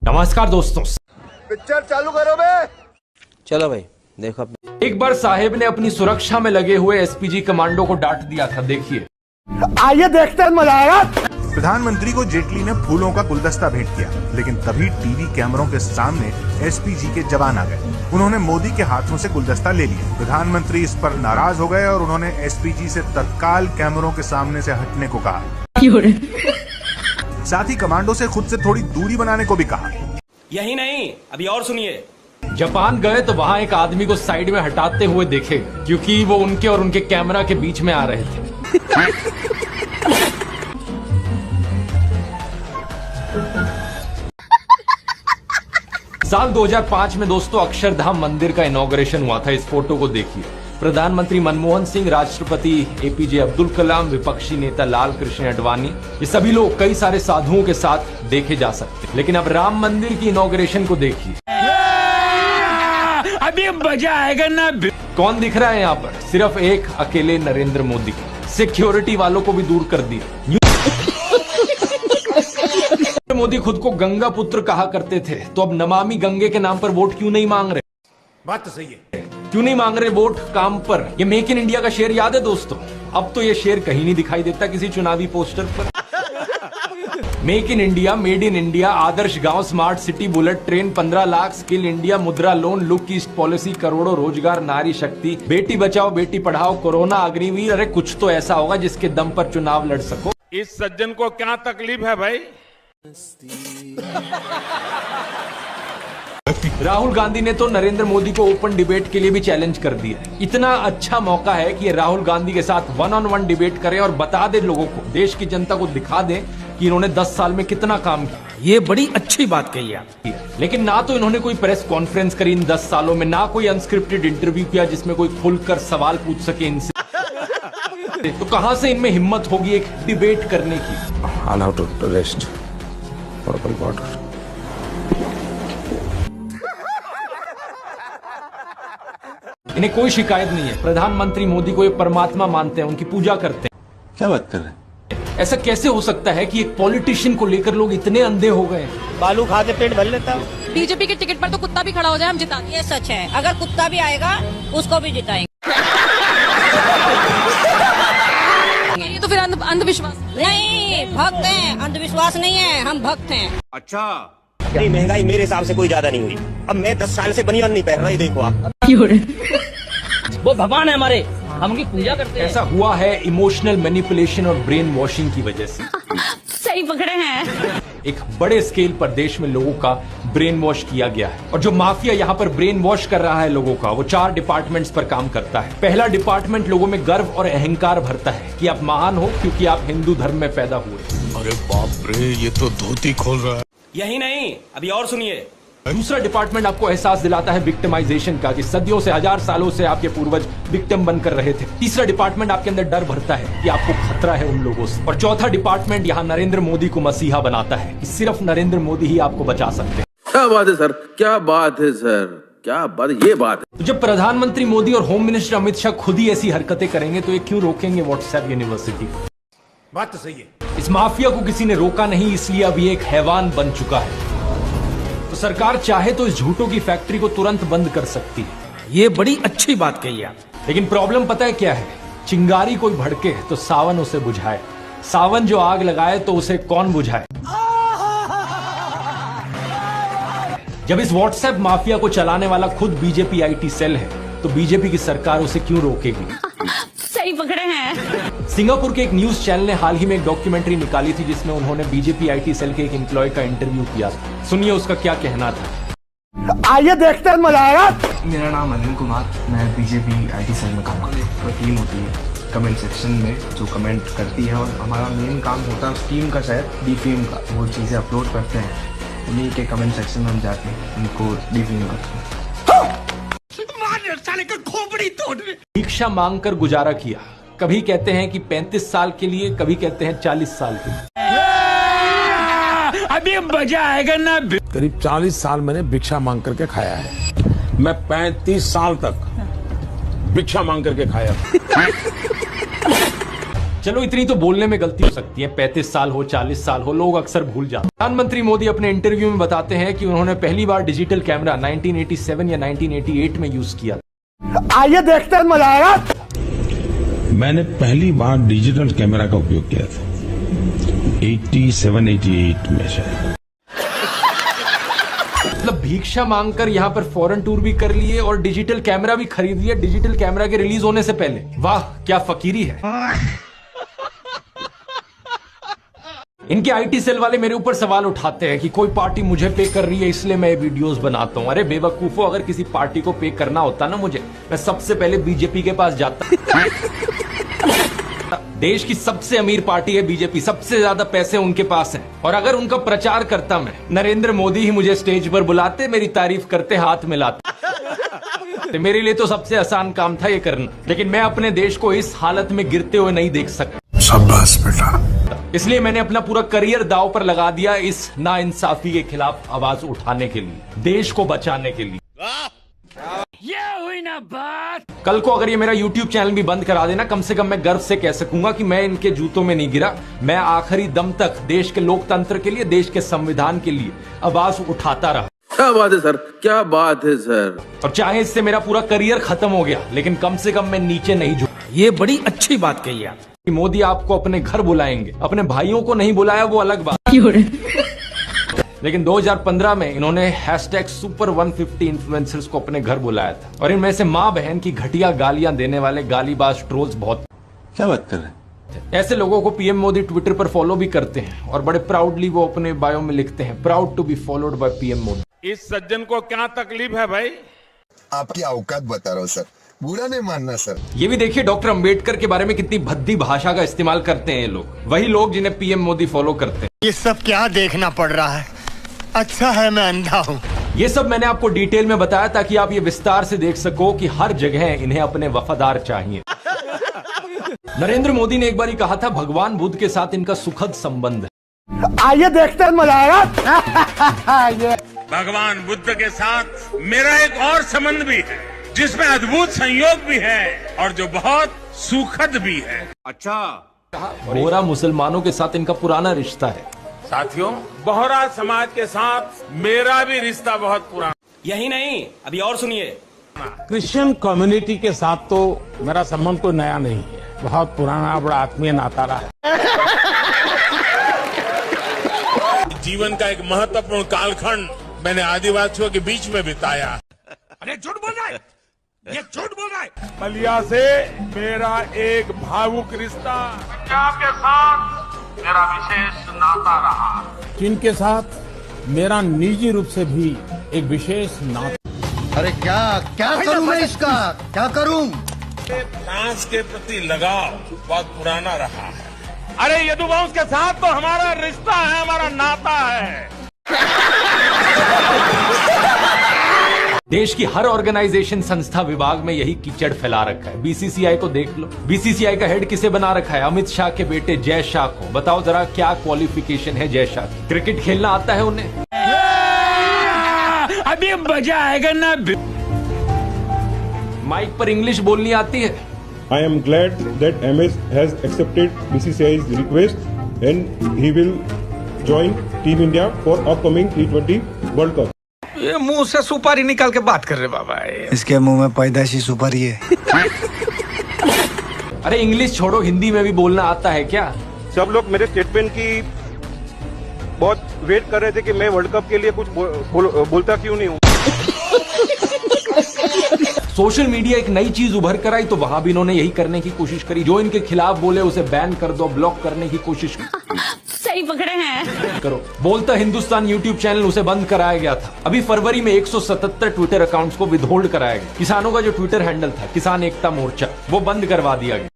नमस्कार दोस्तों, पिक्चर चालू करो बे। चलो भाई देखो। एक बार साहेब ने अपनी सुरक्षा में लगे हुए एसपीजी कमांडो को डांट दिया था। देखिए, आइए देखते हैं, मजा आएगा। प्रधानमंत्री को जेटली ने फूलों का गुलदस्ता भेंट किया, लेकिन तभी टीवी कैमरों के सामने एसपीजी के जवान आ गए। उन्होंने मोदी के हाथों से गुलदस्ता ले लिया। प्रधानमंत्री इस पर नाराज हो गए और उन्होंने एसपीजी से तत्काल कैमरों के सामने से हटने को कहा। साथ ही कमांडो से खुद से थोड़ी दूरी बनाने को भी कहा। यही नहीं, अभी और सुनिए। जापान गए तो वहां एक आदमी को साइड में हटाते हुए देखे, क्योंकि वो उनके और उनके कैमरा के बीच में आ रहे थे। साल 2005 में दोस्तों अक्षरधाम मंदिर का इनॉग्रेशन हुआ था। इस फोटो को देखिए। प्रधानमंत्री मनमोहन सिंह, राष्ट्रपति एपीजे अब्दुल कलाम, विपक्षी नेता लाल कृष्ण आडवाणी, ये सभी लोग कई सारे साधुओं के साथ देखे जा सकते हैं। लेकिन अब राम मंदिर की इनॉग्रेशन को देखिए। अभी मजा आएगा ना। कौन दिख रहा है यहाँ पर? सिर्फ एक अकेले नरेंद्र मोदी। सिक्योरिटी वालों को भी दूर कर दिया। मोदी खुद को गंगा पुत्र कहा करते थे, तो अब नमामि गंगे के नाम पर वोट क्यों नहीं मांग रहे? बात तो सही है। क्यों नहीं मांग रहे वोट काम पर? ये मेक इन इंडिया का शेर याद है दोस्तों? अब तो ये शेर कहीं नहीं दिखाई देता किसी चुनावी पोस्टर पर। Make in India, made in India, आदर्श गांव, smart city, bullet train, 15 lakh, skill India, Mudra loan, look east policy, करोड़ों रोजगार, नारी शक्ति, बेटी बचाओ बेटी पढ़ाओ, कोरोना अग्निवीर। अरे कुछ तो ऐसा होगा जिसके दम पर चुनाव लड़ सको। इस सज्जन को क्या तकलीफ है भाई? राहुल गांधी ने तो नरेंद्र मोदी को ओपन डिबेट के लिए भी चैलेंज कर दिया। इतना अच्छा मौका है कि राहुल गांधी के साथ 1-on-1 डिबेट करें और बता दे लोगों को, देश की जनता को दिखा दे कि इन्होंने 10 साल में कितना काम किया। ये बड़ी अच्छी बात कही आप। लेकिन ना तो इन्होंने कोई प्रेस कॉन्फ्रेंस करी इन 10 सालों में, ना कोई अनस्क्रिप्टेड इंटरव्यू किया जिसमें कोई खुलकर सवाल पूछ सके इनसे। तो कहां से इनमें हिम्मत होगी एक डिबेट करने की? Allowed to rest. Purple border. इन्हें कोई शिकायत नहीं है। प्रधानमंत्री मोदी को ये परमात्मा मानते हैं, उनकी पूजा करते हैं। क्या बात कर रहे हैं? ऐसा कैसे हो सकता है कि एक पॉलिटिशियन को लेकर लोग इतने अंधे हो गए? बालू खा के पेट भर लेता हूँ। बीजेपी के टिकट पर तो कुत्ता भी खड़ा हो जाए हम जिता देंगे। ये सच है, अगर कुत्ता भी आएगा उसको भी जिताएंगे। ये तो फिर अंधविश्वास नहीं, भक्त हैं, अंधविश्वास नहीं है, हम भक्त हैं। अच्छा, नहीं, महंगाई मेरे हिसाब से कोई ज्यादा नहीं हुई। अब मैं 10 साल से बनियान नहीं पहन रहा, देखो आप। वो भगवान है हमारे, हम उनकी पूजा करते हैं। ऐसा हुआ है इमोशनल मैनिपुलेशन और ब्रेन वॉशिंग की वजह से। सही पकड़े हैं। एक बड़े स्केल पर देश में लोगों का ब्रेन वॉश किया गया है, और जो माफिया यहाँ पर ब्रेन वॉश कर रहा है लोगों का, वो 4 डिपार्टमेंट्स पर काम करता है। पहला डिपार्टमेंट लोगों में गर्व और अहंकार भरता है कि आप महान हो क्योंकि आप हिंदू धर्म में पैदा हुए। अरे बाप रे, ये तो धोती खोल रहा है। यही नहीं, अभी और सुनिए। दूसरा डिपार्टमेंट आपको एहसास दिलाता है विक्टिमाइजेशन का, कि सदियों से, 1000 सालों से आपके पूर्वज विक्टिम बनकर रहे थे। तीसरा डिपार्टमेंट आपके अंदर डर भरता है कि आपको खतरा है उन लोगों से। और चौथा डिपार्टमेंट यहाँ नरेंद्र मोदी को मसीहा बनाता है कि सिर्फ नरेंद्र मोदी ही आपको बचा सकते हैं। क्या बात है सर, क्या बात है सर, क्या बात, ये बात है। तो जब प्रधानमंत्री मोदी और होम मिनिस्टर अमित शाह खुद ही ऐसी हरकतें करेंगे तो ये क्यों रोकेंगे व्हाट्सएप यूनिवर्सिटी? बात तो सही है। इस माफिया को किसी ने रोका नहीं, इसलिए अब ये एक हैवान बन चुका है। तो सरकार चाहे तो इस झूठों की फैक्ट्री को तुरंत बंद कर सकती है। ये बड़ी अच्छी बात कही आप। लेकिन प्रॉब्लम पता है क्या है? चिंगारी कोई भड़के तो सावन उसे बुझाए, सावन जो आग लगाए तो उसे कौन बुझाए? जब इस व्हाट्सएप माफिया को चलाने वाला खुद बीजेपी आईटी सेल है, तो बीजेपी की सरकार उसे क्यों रोकेगी? सही पकड़े हैं। सिंगापुर के एक न्यूज चैनल ने हाल ही में एक डॉक्यूमेंट्री निकाली थी जिसमें उन्होंने बीजेपी आईटी सेल के एक एम्प्लॉय का इंटरव्यू किया था। सुनिए उसका क्या कहना था। आइए देखते हैं, मजा आएगा। मेरा नाम अनिल कुमार, मैं बीजेपी आईटी सेल में काम करता हूँ। एक टीम होती है कमेंट सेक्शन में जो कमेंट करती है, और हमारा मेन काम होता है उस टीम का, शायद डीफेम का। वो चीज़ें अपलोड करते हैं, उन्हीं के कमेंट सेक्शन में हम जाते हैं उनको डीफेम करते हैं। भिक्षा मांगकर गुजारा किया। कभी कहते हैं कि 35 साल के लिए, कभी कहते हैं 40 साल के लिए। अभी मजा आएगा ना। करीब 40 साल मैंने भिक्षा मांग करके खाया है। मैं 35 साल तक भिक्षा मांग करके खाया। चलो इतनी तो बोलने में गलती हो सकती है, 35 साल हो 40 साल हो, लोग अक्सर भूल जाते हैं। प्रधानमंत्री मोदी अपने इंटरव्यू में बताते हैं कि उन्होंने पहली बार डिजिटल कैमरा 1987 या 1988 में यूज किया। आइए देखते हैं, मजा आएगा। मैंने पहली बार डिजिटल कैमरा का उपयोग किया था 87-88 में शायद। मतलब भिक्षा मांगकर यहाँ पर फॉरेन टूर भी कर लिए और डिजिटल कैमरा भी खरीद लिया डिजिटल कैमरा के रिलीज होने से पहले। वाह क्या फकीरी है। इनके आईटी सेल वाले मेरे ऊपर सवाल उठाते हैं कि कोई पार्टी मुझे पे कर रही है इसलिए मैं वीडियोस बनाता हूं। अरे बेवकूफो, अगर किसी पार्टी को पे करना होता ना मुझे, मैं सबसे पहले बीजेपी के पास जाता। देश की सबसे अमीर पार्टी है बीजेपी, सबसे ज्यादा पैसे उनके पास हैं। और अगर उनका प्रचार करता मैं, नरेंद्र मोदी ही मुझे स्टेज पर बुलाते, मेरी तारीफ करते, हाथ मिलाते। मेरे लिए तो सबसे आसान काम था ये करना, लेकिन मैं अपने देश को इस हालत में गिरते हुए नहीं देख सकता। शाबाश बेटा। इसलिए मैंने अपना पूरा करियर दांव पर लगा दिया इस नाइंसाफी के खिलाफ आवाज उठाने के लिए, देश को बचाने के लिए। ये हुई ना बात। कल को अगर ये मेरा YouTube चैनल भी बंद करा देना, कम से कम मैं गर्व से कह सकूंगा कि मैं इनके जूतों में नहीं गिरा। मैं आखिरी दम तक देश के लोकतंत्र के लिए, देश के संविधान के लिए आवाज उठाता रहा। क्या बात है सर, क्या बात है सर। और चाहे इससे मेरा पूरा करियर खत्म हो गया, लेकिन कम से कम मैं नीचे नहीं झुका। ये बड़ी अच्छी बात कही आप। मोदी आपको अपने घर बुलाएंगे, अपने भाइयों को नहीं बुलाया वो अलग बात। लेकिन 2015 में इन्होंने #Super150 इन्फ्लुएंसर्स को अपने घर बुलाया था, और इनमें से माँ बहन की घटिया गालियां देने वाले गालीबाज ट्रोल्स बहुत। क्या बात कर रहे हैं? ऐसे लोगों को पीएम मोदी ट्विटर पर फॉलो भी करते हैं और बड़े प्राउडली वो अपने बायो में लिखते हैं, proud to be followed by PM Modi. इस सज्जन को क्या तकलीफ है भाई? आपकी औकात बता रहा हूँ सर, बुरा नहीं मानना सर। ये भी देखिए डॉक्टर अंबेडकर के बारे में कितनी भद्दी भाषा का इस्तेमाल करते हैं ये लोग, वही लोग जिन्हें पीएम मोदी फॉलो करते हैं। ये सब क्या देखना पड़ रहा है? अच्छा है मैं अंधा हूँ। ये सब मैंने आपको डिटेल में बताया ताकि आप ये विस्तार से देख सको कि हर जगह इन्हें अपने वफादार चाहिए। नरेंद्र मोदी ने एक बार ही कहा था भगवान बुद्ध के साथ इनका सुखद संबंध है। आइए देखते हैं, मजा आएगा। भगवान बुद्ध के साथ मेरा एक और संबंध भी है, जिसमें अद्भुत संयोग भी है और जो बहुत सुखद भी है। अच्छा, बोहरा मुसलमानों के साथ इनका पुराना रिश्ता है। साथियों, बोहरा समाज के साथ मेरा भी रिश्ता बहुत पुराना। यही नहीं, अभी और सुनिए। क्रिश्चियन कम्युनिटी के साथ तो मेरा संबंध कोई नया नहीं है, बहुत पुराना बड़ा आत्मीय नाता रहा है। जीवन का एक महत्वपूर्ण कालखंड मैंने आदिवासियों के बीच में बिताया। अरे झूठ बोल रहा है, ये झूठ बोल रहा है। बलिया से मेरा एक भावुक रिश्ता, पंजाब के साथ मेरा विशेष नाता रहा, जिनके साथ मेरा निजी रूप से भी एक विशेष नाता। अरे क्या क्या करूं मैं इसका, क्या करूं? फ्रांस के प्रति लगाव बहुत पुराना रहा है। अरे यदुवंश के साथ तो हमारा रिश्ता है, हमारा नाता है। देश की हर ऑर्गेनाइजेशन, संस्था, विभाग में यही कीचड़ फैला रखा है। बीसीसीआई को देख लो, बीसीसीआई का हेड किसे बना रखा है? अमित शाह के बेटे जय शाह को। बताओ जरा क्या क्वालिफिकेशन है जय शाह की? क्रिकेट खेलना आता है उन्हें? अभी मजा आएगा ना। माइक पर इंग्लिश बोलनी आती है? I am glad that MS has accepted BCCI's request and he will join Team India for upcoming T20 World Cup. ये मुंह से सुपारी निकाल के बात कर रहे बाबा। इसके मुंह में पैदाशी सुपारी है। अरे इंग्लिश छोड़ो, हिंदी में भी बोलना आता है क्या? सब लोग मेरे स्टेटमेंट की बहुत वेट कर रहे थे कि मैं वर्ल्ड कप के लिए कुछ बोलता क्यों नहीं हूँ। सोशल मीडिया एक नई चीज उभर कर आई तो वहां भी इन्होंने यही करने की कोशिश करी। जो इनके खिलाफ बोले उसे बैन कर दो, ब्लॉक करने की कोशिश सही पकड़े हैं। करो। बोलता हिंदुस्तान यूट्यूब चैनल, उसे बंद कराया गया था। अभी फरवरी में 177 ट्विटर अकाउंट्स को विदहोल्ड कराया गया। किसानों का जो ट्विटर हैंडल था किसान एकता मोर्चा, वो बंद करवा दिया गया।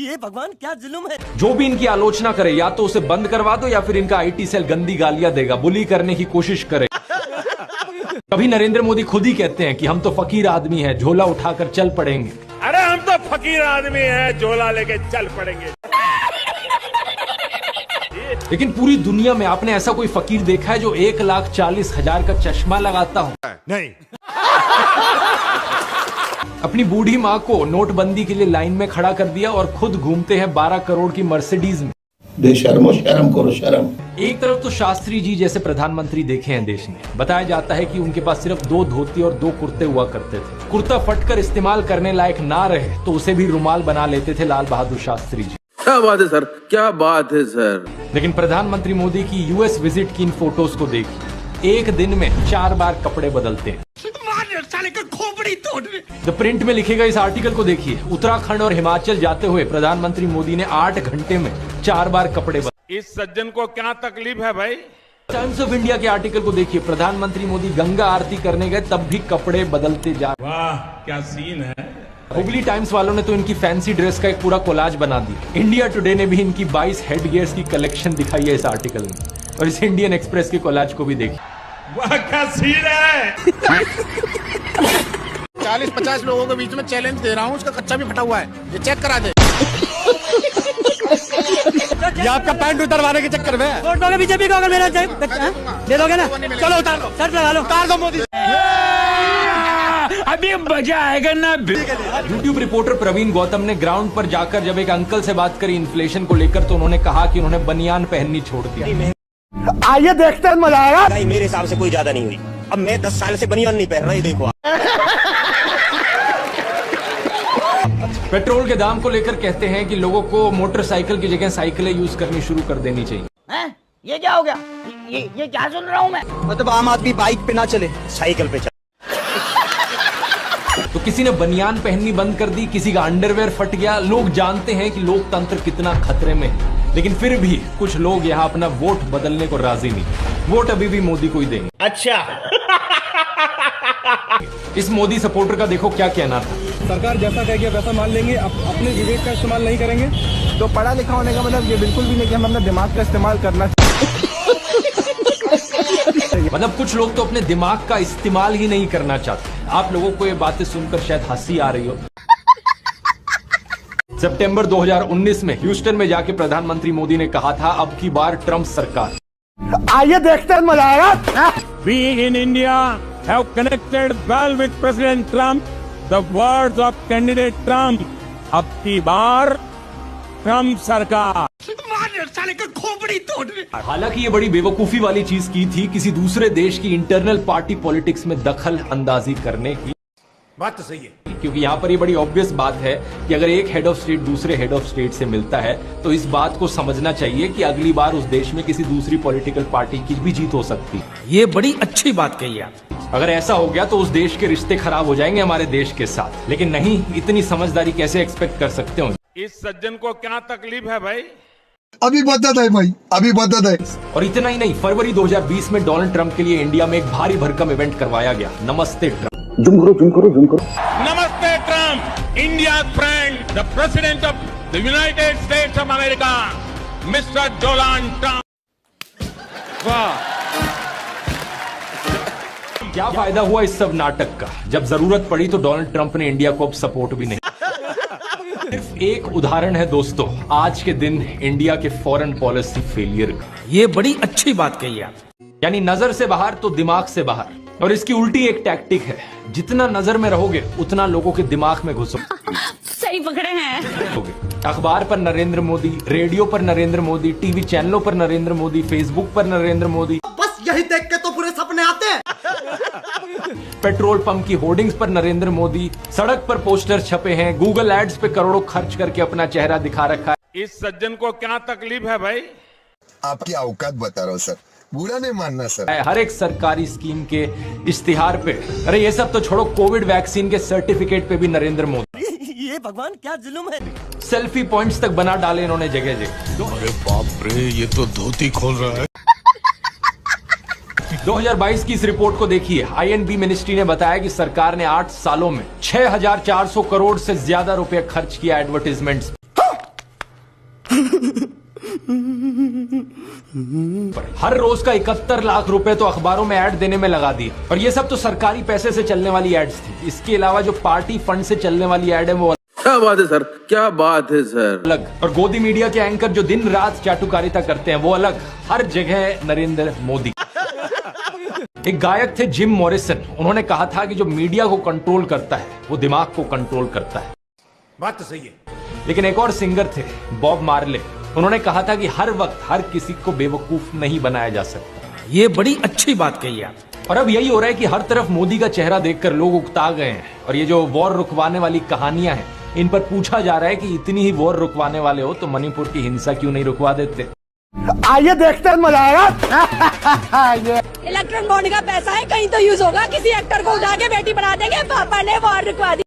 ये भगवान क्या जुल्म है। जो भी इनकी आलोचना करे या तो उसे बंद करवा दो या फिर इनका आईटी सेल गंदी गालियां देगा, बुली करने की कोशिश करे। कभी नरेंद्र मोदी खुद ही कहते हैं कि हम तो फकीर आदमी हैं, झोला उठाकर चल पड़ेंगे। अरे हम तो फकीर आदमी हैं, झोला लेके चल पड़ेंगे। लेकिन पूरी दुनिया में आपने ऐसा कोई फकीर देखा है जो 1,40,000 का चश्मा लगाता हो? नहीं। अपनी बूढ़ी माँ को नोटबंदी के लिए लाइन में खड़ा कर दिया और खुद घूमते हैं 12 करोड़ की मर्सिडीज में। बेशर्मो, शर्म करो शर्म। एक तरफ तो शास्त्री जी जैसे प्रधानमंत्री देखे हैं देश ने। बताया जाता है कि उनके पास सिर्फ 2 धोती और 2 कुर्ते हुआ करते थे। कुर्ता फटकर इस्तेमाल करने लायक ना रहे तो उसे भी रुमाल बना लेते थे लाल बहादुर शास्त्री जी। क्या बात है सर, क्या बात है सर। लेकिन प्रधानमंत्री मोदी की यूएस विजिट की इन फोटोज को देखिए, एक दिन में 4 बार कपड़े बदलते हैं। द प्रिंट में लिखे गए इस आर्टिकल को देखिए। उत्तराखंड और हिमाचल जाते हुए प्रधानमंत्री मोदी ने 8 घंटे में 4 बार कपड़े बदले। इस सज्जन को क्या तकलीफ है भाई? टाइम्स ऑफ इंडिया के आर्टिकल को देखिए। प्रधानमंत्री मोदी गंगा आरती करने गए तब भी कपड़े बदलते जा रहे। वाह क्या सीन है। हुगली टाइम्स वालों ने तो इनकी फैंसी ड्रेस का एक पूरा कोलाज बना दिया। इंडिया टुडे ने भी इनकी 22 हेड गियर्स की कलेक्शन दिखाई है इस आर्टिकल में। और इस इंडियन एक्सप्रेस के कोलाज को भी देखिए। वाह क्या सीन है। 40-50 लोगों के बीच में चैलेंज दे रहा हूँ, उसका कच्चा भी फटा हुआ है, ये चेक करा दे। ये आपका पैंट उतरवाने के चक्कर में वोट दोगे बीजेपी को? अगर मेरा दे दोगे ना, चलो उतार लो, शर्ट लगा लो, उतार दो मोदी। अभी मजा आएगा ना। यूट्यूब रिपोर्टर प्रवीण गौतम ने ग्राउंड पर जाकर जब एक अंकल से बात करी इन्फ्लेशन को लेकर, तो उन्होंने कहा कि उन्होंने बनियान पहननी छोड़ दी। आइए देखते हैं, मजा आएगा। महंगाई मेरे हिसाब से कोई ज्यादा नहीं हुई। अब मैं 10 साल से बनियान नहीं पहन रहा, ये देखो आप। पेट्रोल के दाम को लेकर कहते हैं कि लोगों को मोटरसाइकिल की जगह साइकिलें यूज करनी शुरू कर देनी चाहिए। ये क्या हो गया? ये क्या सुन रहा हूँ मैं? मतलब आम आदमी बाइक पे ना चले, साइकिल पे चल। तो किसी ने बनियान पहननी बंद कर दी, किसी का अंडरवेयर फट गया। लोग जानते हैं कि लोकतंत्र कितना खतरे में है, लेकिन फिर भी कुछ लोग यहाँ अपना वोट बदलने को राजी नहीं। वोट अभी भी मोदी को ही देंगे। अच्छा। इस मोदी सपोर्टर का देखो क्या कहना था। सरकार जैसा कहेगी वैसा मान लेंगे, अपने विवेक का इस्तेमाल नहीं करेंगे। तो पढ़ा लिखा होने का मतलब ये बिल्कुल भी नहीं कि हम अपने दिमाग का इस्तेमाल करना। मतलब कुछ लोग तो अपने दिमाग का इस्तेमाल ही नहीं करना चाहते। आप लोगों को ये बातें सुनकर शायद हंसी आ रही हो। सितंबर 2019 में ह्यूस्टन में जाके प्रधानमंत्री मोदी ने कहा था, अब की बार ट्रंप सरकार। आइए देखते हैं, मजा आएगा। We in India have connected well with President Trump. The words of candidate Trump, अब की बार ट्रंप सरकार। हालांकि ये बड़ी बेवकूफी वाली चीज की थी किसी दूसरे देश की इंटरनल पार्टी पॉलिटिक्स में दखल अंदाजी करने की। बात तो सही है, क्योंकि यहाँ पर ये बड़ी ऑब्वियस बात है कि अगर एक हेड ऑफ स्टेट दूसरे हेड ऑफ स्टेट से मिलता है तो इस बात को समझना चाहिए कि अगली बार उस देश में किसी दूसरी पॉलिटिकल पार्टी की भी जीत हो सकती है। ये बड़ी अच्छी बात कही आप। अगर ऐसा हो गया तो उस देश के रिश्ते खराब हो जाएंगे हमारे देश के साथ। लेकिन नहीं, इतनी समझदारी कैसे एक्सपेक्ट कर सकते हो? इस सज्जन को क्या तकलीफ है भाई? अभी बदत है भाई, अभी बदत है। और इतना ही नहीं, फरवरी 2020 में डोनाल्ड ट्रंप के लिए इंडिया में एक भारी भरकम इवेंट करवाया गया, नमस्ते ट्रंप। नमस्ते Trump, India friend, the president of the United states of America, mister Donald Trump. वाह, क्या फायदा हुआ इस सब नाटक का, जब जरूरत पड़ी तो डोनाल्ड ट्रंप ने इंडिया को अब सपोर्ट भी नहीं। सिर्फ एक उदाहरण है दोस्तों, आज के दिन इंडिया के फॉरेन पॉलिसी फेलियर का। ये बड़ी अच्छी बात कही आप। यानी नजर से बाहर तो दिमाग से बाहर। और इसकी उल्टी एक टैक्टिक है, जितना नजर में रहोगे उतना लोगों के दिमाग में घुसोगे। सही पकड़े हैं। अखबार पर नरेंद्र मोदी, रेडियो पर नरेंद्र मोदी, टीवी चैनलों पर नरेंद्र मोदी, फेसबुक पर नरेंद्र मोदी। बस यही देख के तो पूरे सपने आते हैं। पेट्रोल पंप की होर्डिंग्स पर नरेंद्र मोदी, सड़क पर पोस्टर छपे हैं, गूगल एड्स पे करोड़ों खर्च करके अपना चेहरा दिखा रखा है। इस सज्जन को क्या तकलीफ है भाई? आपकी औकात बता रहा हूँ सर, बुरा नहीं मानना सर। हर एक सरकारी स्कीम के इश्तिहार पे, अरे ये सब तो छोड़ो, कोविड वैक्सीन के सर्टिफिकेट पे भी नरेंद्र मोदी। ये भगवान क्या जुल्म है। सेल्फी पॉइंट्स तक बना डाले इन्होंने जगह जगह। अरे बाप रे, ये तो धोती खोल रहा है। 2022 की इस रिपोर्ट को देखिए। आईएनबी मिनिस्ट्री ने बताया कि सरकार ने 8 सालों में 6,400 करोड़ से ज्यादा रुपए खर्च किया एडवर्टाइजमेंट्स। हर रोज का 71 लाख रुपए तो अखबारों में ऐड देने में लगा दिए। और ये सब तो सरकारी पैसे से चलने वाली एड्स थी। इसके अलावा जो पार्टी फंड से चलने वाली एड है वो क्या बात है सर, क्या बात है सर। अलग। और गोदी मीडिया के एंकर जो दिन रात चाटुकारिता करते हैं वो अलग। हर जगह नरेंद्र मोदी। एक गायक थे जिम मॉरिसन, उन्होंने कहा था कि जो मीडिया को कंट्रोल करता है वो दिमाग को कंट्रोल करता है। बात तो सही है। लेकिन एक और सिंगर थे बॉब मार्ले, उन्होंने कहा था कि हर वक्त हर किसी को बेवकूफ नहीं बनाया जा सकता। ये बड़ी अच्छी बात कही आप। और अब यही हो रहा है कि हर तरफ मोदी का चेहरा देखकर लोग उकता गए हैं, और ये जो वॉर रुकवाने वाली कहानियां हैं इन पर पूछा जा रहा है कि इतनी ही वॉर रुकवाने वाले हो तो मणिपुर की हिंसा क्यों नहीं रुकवा देते। आइए देखते हैं, मजा आएगा। इलेक्ट्रॉन बॉन्ड का पैसा है, कहीं तो यूज होगा। किसी एक्टर को उठा के बेटी बना देंगे, पापा ने वॉर रुकवा दी।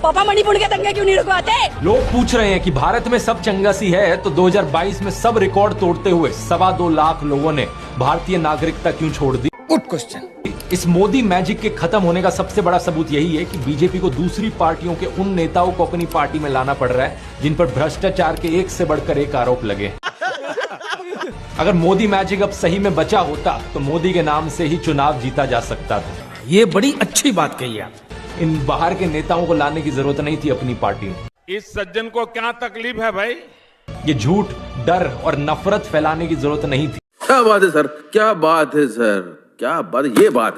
पापा मणिपुर के दंगे क्यों नहीं रुकवाते? लोग पूछ रहे हैं कि भारत में सब चंगासी है तो 2022 में सब रिकॉर्ड तोड़ते हुए 2.25 लाख लोगों ने भारतीय नागरिकता क्यों छोड़ दी। Good question. इस मोदी मैजिक के खत्म होने का सबसे बड़ा सबूत यही है कि बीजेपी को दूसरी पार्टियों के उन नेताओं को अपनी पार्टी में लाना पड़ रहा है जिन पर भ्रष्टाचार के एक से बढ़कर एक आरोप लगे। अगर मोदी मैजिक अब सही में बचा होता तो मोदी के नाम से ही चुनाव जीता जा सकता था। ये बड़ी अच्छी बात कही आप। इन बाहर के नेताओं को लाने की जरूरत नहीं थी अपनी पार्टी में। इस सज्जन को क्या तकलीफ है भाई? ये झूठ, डर और नफरत फैलाने की जरूरत नहीं थी। क्या बात है सर, क्या बात है सर, क्या बात, ये बात है।